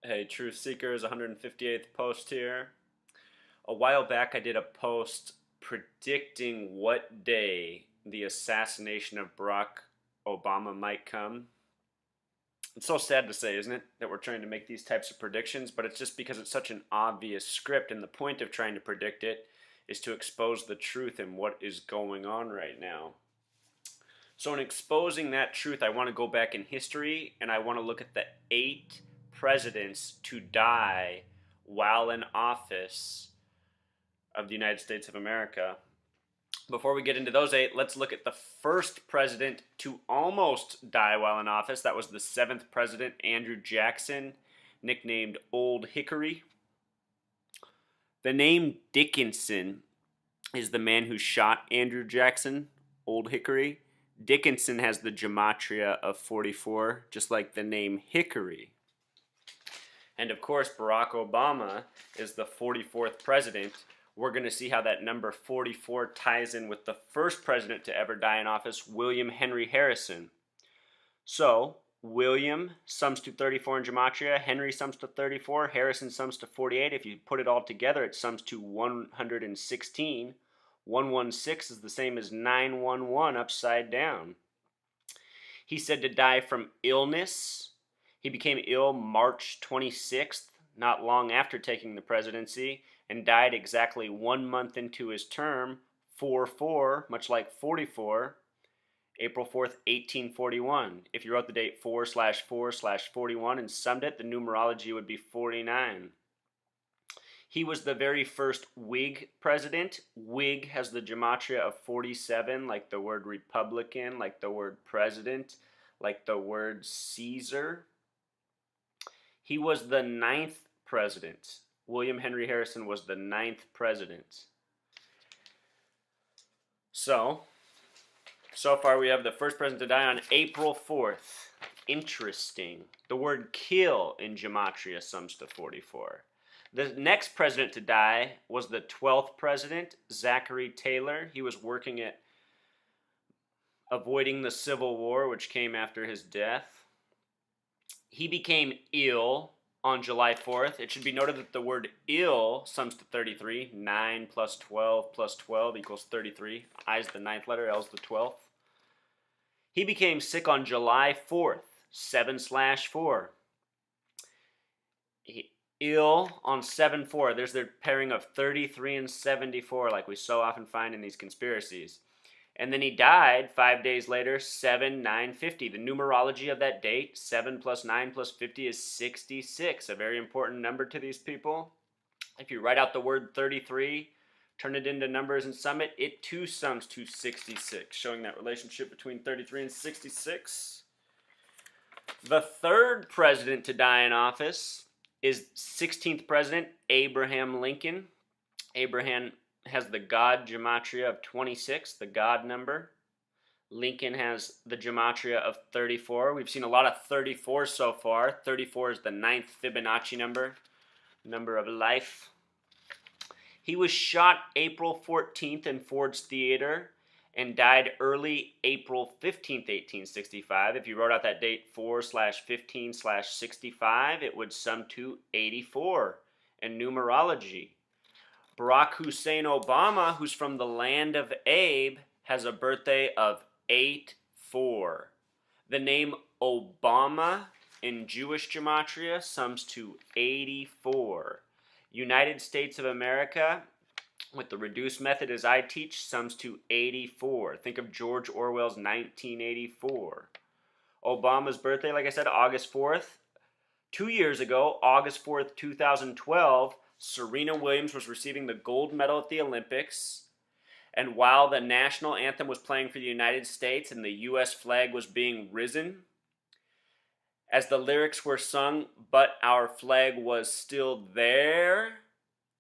Hey, Truth Seekers, 158th post here. A while back, I did a post predicting what day the assassination of Barack Obama might come. It's so sad to say, isn't it, that we're trying to make these types of predictions, but it's just because it's such an obvious script, and the point of trying to predict it is to expose the truth in what is going on right now. So, in exposing that truth, I want to go back in history and I want to look at the 8 presidents to die while in office of the United States of America. Before we get into those 8, let's look at the first president to almost die while in office. That was the 7th president, Andrew Jackson, nicknamed Old Hickory. The name Dickinson is the man who shot Andrew Jackson, Old Hickory. Dickinson has the gematria of 44, just like the name Hickory. And of course, Barack Obama is the 44th president. We're going to see how that number 44 ties in with the first president to ever die in office, William Henry Harrison. So, William sums to 34 in gematria, Henry sums to 34, Harrison sums to 48. If you put it all together, it sums to 116. 116 is the same as 911 upside down. He's said to die from illness. He became ill March 26th, not long after taking the presidency, and died exactly 1 month into his term, 4-4, much like 44, April 4th, 1841. If you wrote the date 4/4/41 and summed it, the numerology would be 49. He was the very first Whig president. Whig has the gematria of 47, like the word Republican, like the word president, like the word Caesar. He was the 9th president. William Henry Harrison was the 9th president. So far we have the first president to die on April 4th. Interesting. The word kill in gematria sums to 44. The next president to die was the 12th president, Zachary Taylor. He was working at avoiding the Civil War, which came after his death. He became ill on July 4th. It should be noted that the word ill sums to 33. 9 plus 12 plus 12 equals 33. I is the 9th letter, L is the 12th. He became sick on July 4th, 7/4. Ill on 7/4. There's their pairing of 33 and 74, like we so often find in these conspiracies. And then he died 5 days later, 7/9/50. The numerology of that date, 7 plus 9 plus 50 is 66, a very important number to these people. If you write out the word 33, turn it into numbers and sum it, it too sums to 66, showing that relationship between 33 and 66. The third president to die in office is 16th president, Abraham Lincoln. Abraham has the God gematria of 26, the God number. Lincoln has the gematria of 34. We've seen a lot of 34 so far. 34 is the 9th Fibonacci number of life. He was shot April 14th in Ford's Theater and died early April 15th, 1865. If you wrote out that date 4/15/65, it would sum to 84 in numerology. Barack Hussein Obama, who's from the land of Abe, has a birthday of 8/4. The name Obama in Jewish gematria sums to 84. United States of America, with the reduced method as I teach, sums to 84. Think of George Orwell's 1984. Obama's birthday, like I said, August 4th. 2 years ago, August 4th, 2012, Serena Williams was receiving the gold medal at the Olympics. And while the national anthem was playing for the United States and the U.S. flag was being risen, as the lyrics were sung, "But our flag was still there,"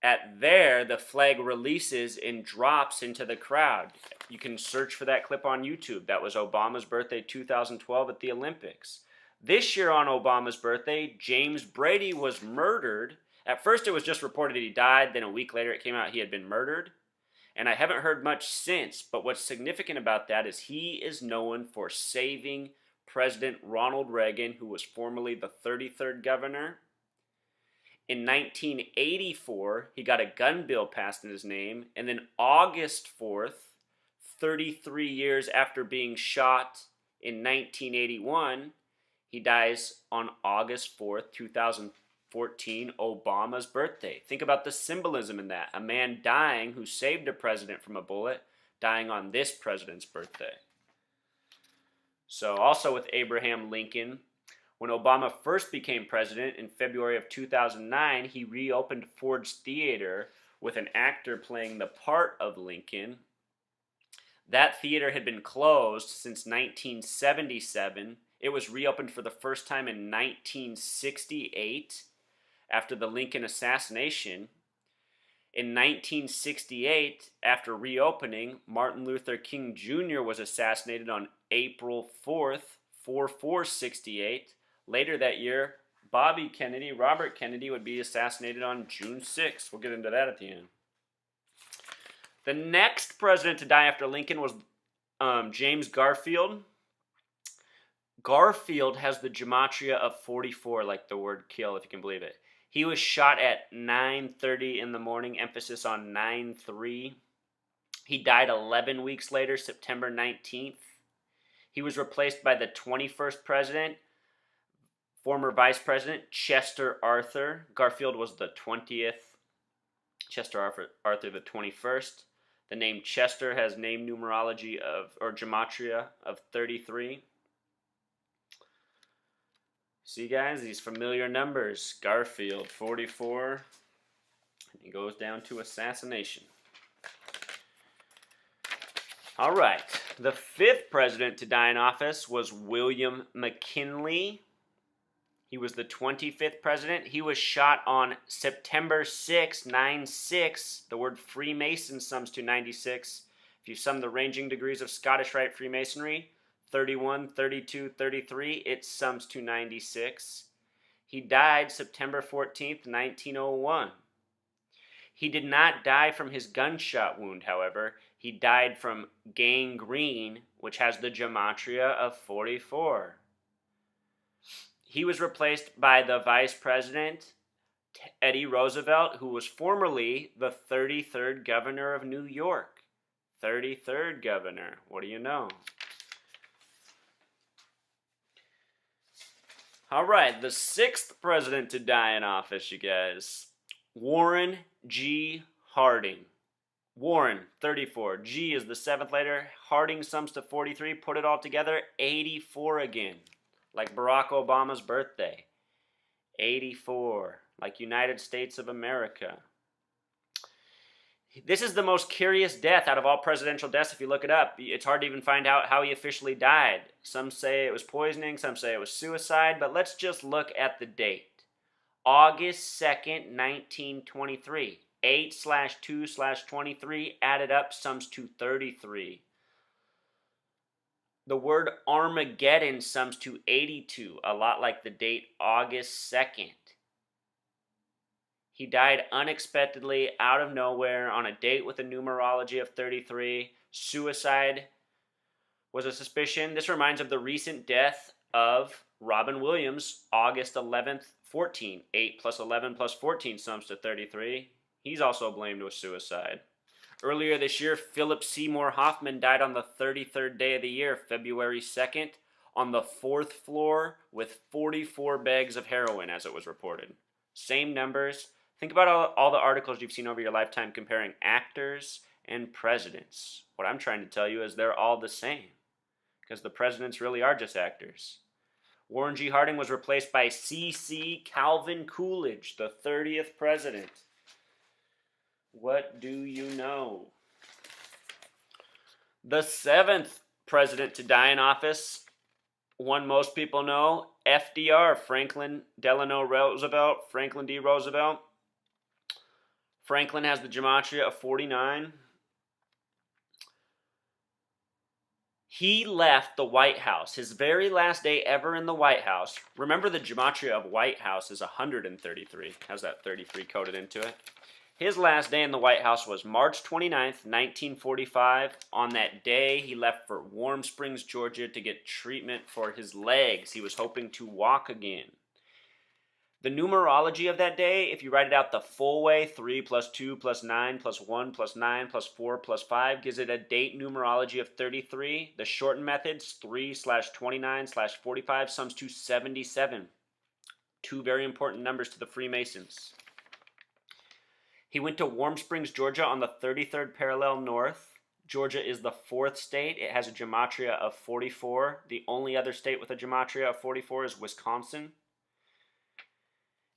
at there, the flag releases and drops into the crowd. You can search for that clip on YouTube. That was Obama's birthday 2012 at the Olympics. This year on Obama's birthday, James Brady was murdered. At first it was just reported he died, then a week later it came out he had been murdered. And I haven't heard much since, but what's significant about that is he is known for saving President Ronald Reagan, who was formerly the 33rd governor. In 1984, he got a gun bill passed in his name. And then August 4th, 33 years after being shot in 1981, he dies on August 4th, 2014, Obama's birthday. Think about the symbolism in that. A man dying who saved a president from a bullet, dying on this president's birthday. So also with Abraham Lincoln, when Obama first became president in February of 2009, he reopened Ford's Theater with an actor playing the part of Lincoln. That theater had been closed since 1977. It was reopened for the first time in 1968 after the Lincoln assassination. In 1968, after reopening, Martin Luther King Jr. was assassinated on April 4th, 4468. Later that year, Robert Kennedy, would be assassinated on June 6th. We'll get into that at the end. The next president to die after Lincoln was James Garfield. Garfield has the gematria of 44, like the word kill, if you can believe it. He was shot at 9:30 in the morning, emphasis on 9-3. He died 11 weeks later, September 19th. He was replaced by the 21st president, former Vice President Chester Arthur. Garfield was the 20th. Chester Arthur the 21st. The name Chester has name numerology or gematria of 33. See, guys, these familiar numbers. Garfield, 44. And he goes down to assassination. All right. The fifth president to die in office was William McKinley. He was the 25th president. He was shot on September 6, 96. The word Freemason sums to 96. If you sum the ranging degrees of Scottish Rite Freemasonry, 31, 32, 33, it sums to 96. He died September 14th, 1901. He did not die from his gunshot wound, however. He died from gangrene, which has the gematria of 44. He was replaced by the Vice President, Teddy Roosevelt, who was formerly the 33rd governor of New York. 33rd governor. What do you know? All right, the sixth president to die in office, you guys. Warren G. Harding. Warren, 34. G is the seventh letter. Harding sums to 43. Put it all together, 84 again. Like Barack Obama's birthday. 84. Like United States of America. This is the most curious death out of all presidential deaths. If you look it up, it's hard to even find out how he officially died. Some say it was poisoning, some say it was suicide, but let's just look at the date. August 2nd, 1923. 8/2/23 added up sums to 33. The word Armageddon sums to 82, a lot like the date August 2nd. He died unexpectedly out of nowhere on a date with a numerology of 33. Suicide was a suspicion. This reminds of the recent death of Robin Williams, August 11th, 14. 8 plus 11 plus 14 sums to 33. He's also blamed with suicide. Earlier this year, Philip Seymour Hoffman died on the 33rd day of the year, February 2nd, on the 4th floor with 44 bags of heroin, as it was reported. Same numbers. Think about all the articles you've seen over your lifetime comparing actors and presidents. What I'm trying to tell you is they're all the same, because the presidents really are just actors. Warren G. Harding was replaced by C.C. Calvin Coolidge, the 30th president. What do you know? The seventh president to die in office, one most people know, FDR, Franklin Delano Roosevelt, Franklin D. Roosevelt. Franklin has the gematria of 49. He left the White House, his very last day ever in the White House. Remember, the gematria of White House is 133. Has that 33 coded into it? His last day in the White House was March 29th, 1945. On that day, he left for Warm Springs, Georgia to get treatment for his legs. He was hoping to walk again. The numerology of that day, if you write it out the full way, 3 plus 2 plus 9 plus 1 plus 9 plus 4 plus 5, gives it a date numerology of 33. The shortened methods, 3/29/45, sums to 77. Two very important numbers to the Freemasons. He went to Warm Springs, Georgia on the 33rd parallel north. Georgia is the fourth state. It has a gematria of 44. The only other state with a gematria of 44 is Wisconsin.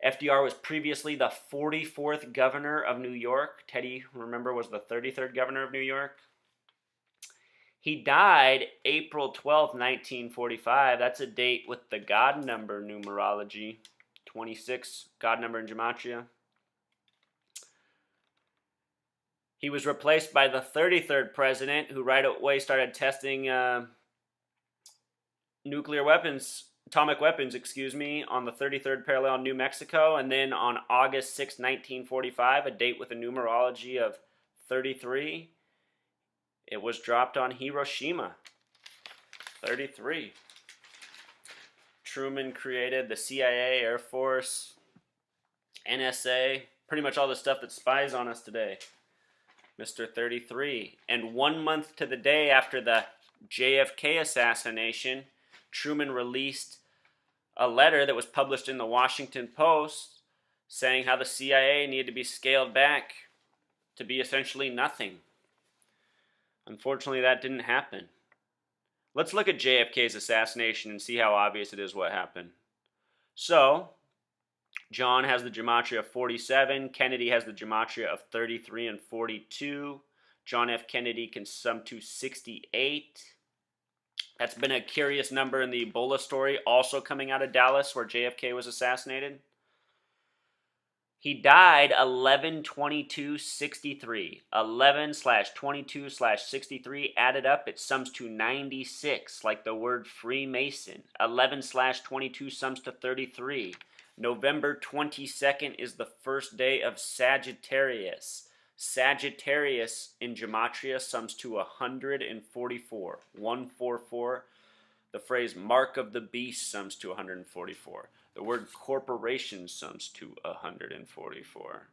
FDR was previously the 44th governor of New York. Teddy, remember, was the 33rd governor of New York. He died April 12th, 1945. That's a date with the God number numerology. 26, God number in gematria. He was replaced by the 33rd president, who right away started testing atomic weapons, on the 33rd parallel in New Mexico. And then on August 6, 1945, a date with a numerology of 33, it was dropped on Hiroshima. 33. Truman created the CIA, Air Force, NSA, pretty much all the stuff that spies on us today. Mr. 33. And 1 month to the day after the JFK assassination, Truman released a letter that was published in the Washington Post saying how the CIA needed to be scaled back to be essentially nothing. Unfortunately, that didn't happen. Let's look at JFK's assassination and see how obvious it is what happened. So, John has the gematria of 47. Kennedy has the gematria of 33 and 42. John F. Kennedy can sum to 68. That's been a curious number in the Ebola story, also coming out of Dallas, where JFK was assassinated. He died 11/22/63. 11/22/63 added up, it sums to 96, like the word Freemason. 11/22 sums to 33. November 22nd is the first day of Sagittarius. Sagittarius in gematria sums to 144. 144. The phrase mark of the beast sums to 144. The word corporation sums to 144.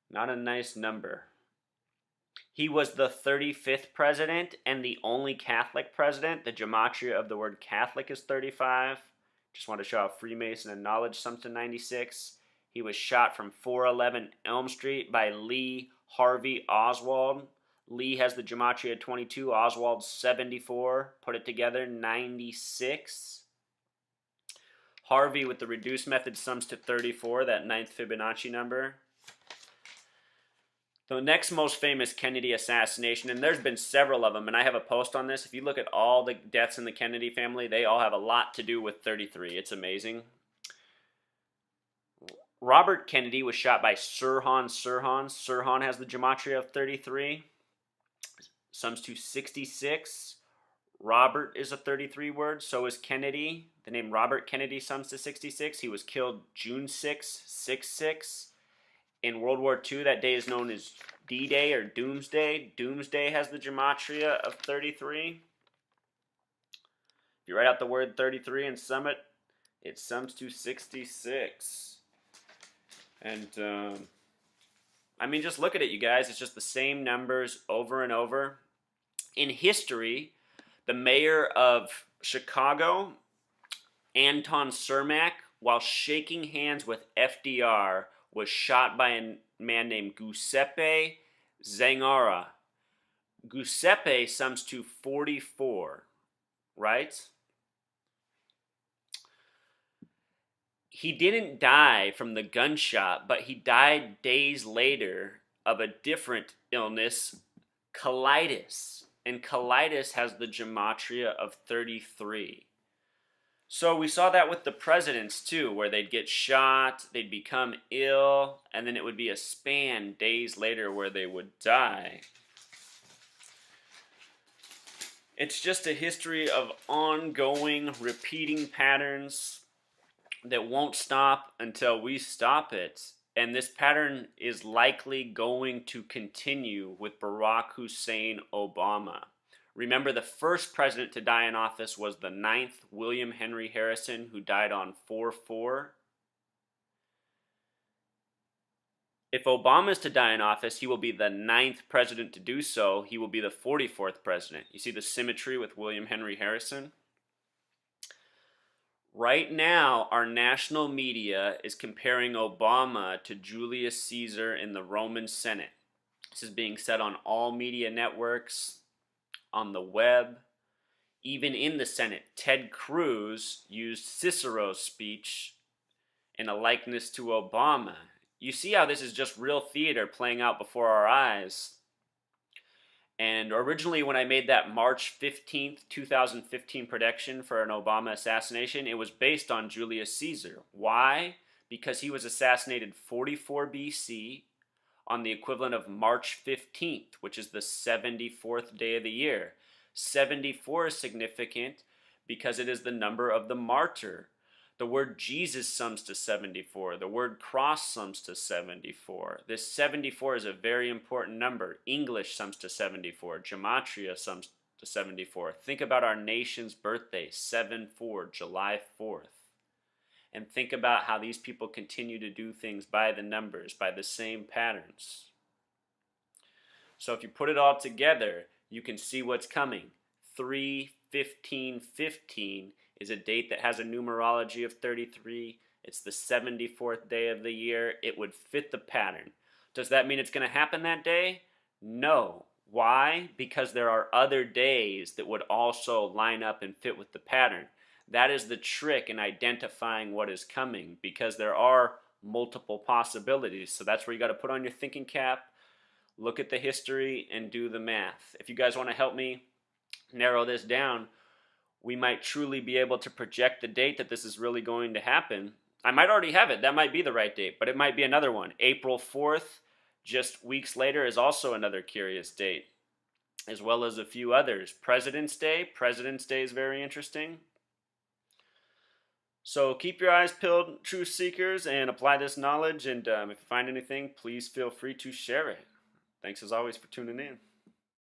Not a nice number. He was the 35th president and the only Catholic president. The gematria of the word Catholic is 35. Just want to show how Freemason and knowledge sums to 96. He was shot from 411 Elm Street by Lee Harvey Oswald. Lee has the gematria 22, Oswald 74. Put it together, 96. Harvey with the reduced method sums to 34, that ninth Fibonacci number. The next most famous Kennedy assassination, and there's been several of them, and I have a post on this. If you look at all the deaths in the Kennedy family, they all have a lot to do with 33. It's amazing. Robert Kennedy was shot by Sirhan Sirhan. Sirhan has the gematria of 33. Sums to 66. Robert is a 33 word, so is Kennedy. The name Robert Kennedy sums to 66. He was killed June 6, 66. In World War II, that day is known as D-Day or Doomsday. Doomsday has the gematria of 33. If you write out the word 33 and sum it, it sums to 66. And, I mean, just look at it, you guys. It's just the same numbers over and over. In history, the mayor of Chicago, Anton Cermak, while shaking hands with FDR, was shot by a man named Giuseppe Zangara. Giuseppe sums to 44, right? He didn't die from the gunshot, but he died days later of a different illness, colitis. And colitis has the gematria of 33. So we saw that with the presidents too, where they'd get shot, they'd become ill, and then it would be a span days later where they would die. It's just a history of ongoing, repeating patterns that won't stop until we stop it. And this pattern is likely going to continue with Barack Hussein Obama. Remember, the first president to die in office was the 9th, William Henry Harrison, who died on 4/4. If Obama is to die in office, he will be the 9th president to do so. He will be the 44th president. You see the symmetry with William Henry Harrison? Right now, our national media is comparing Obama to Julius Caesar in the Roman Senate. This is being said on all media networks, on the web, even in the Senate. Ted Cruz used Cicero's speech in a likeness to Obama. You see how this is just real theater playing out before our eyes. And originally, when I made that March 15th, 2015 prediction for an Obama assassination, it was based on Julius Caesar. Why? Because he was assassinated 44 BC on the equivalent of March 15th, which is the 74th day of the year. 74 is significant because it is the number of the martyr. The word Jesus sums to 74. The word cross sums to 74. This 74 is a very important number. English sums to 74. Gematria sums to 74. Think about our nation's birthday, 7/4, July 4th. And think about how these people continue to do things by the numbers, by the same patterns. So if you put it all together, you can see what's coming. 3/15/15 is a date that has a numerology of 33. It's the 74th day of the year. It would fit the pattern. Does that mean it's going to happen that day? No. Why? Because there are other days that would also line up and fit with the pattern. That is the trick in identifying what is coming, because there are multiple possibilities. So that's where you got to put on your thinking cap, look at the history, and do the math. If you guys want to help me narrow this down, we might truly be able to project the date that this is really going to happen. I might already have it. That might be the right date, but it might be another one. April 4th, just weeks later, is also another curious date, as well as a few others. President's Day is very interesting. So keep your eyes peeled, truth seekers, and apply this knowledge. And if you find anything, please feel free to share it. Thanks as always for tuning in.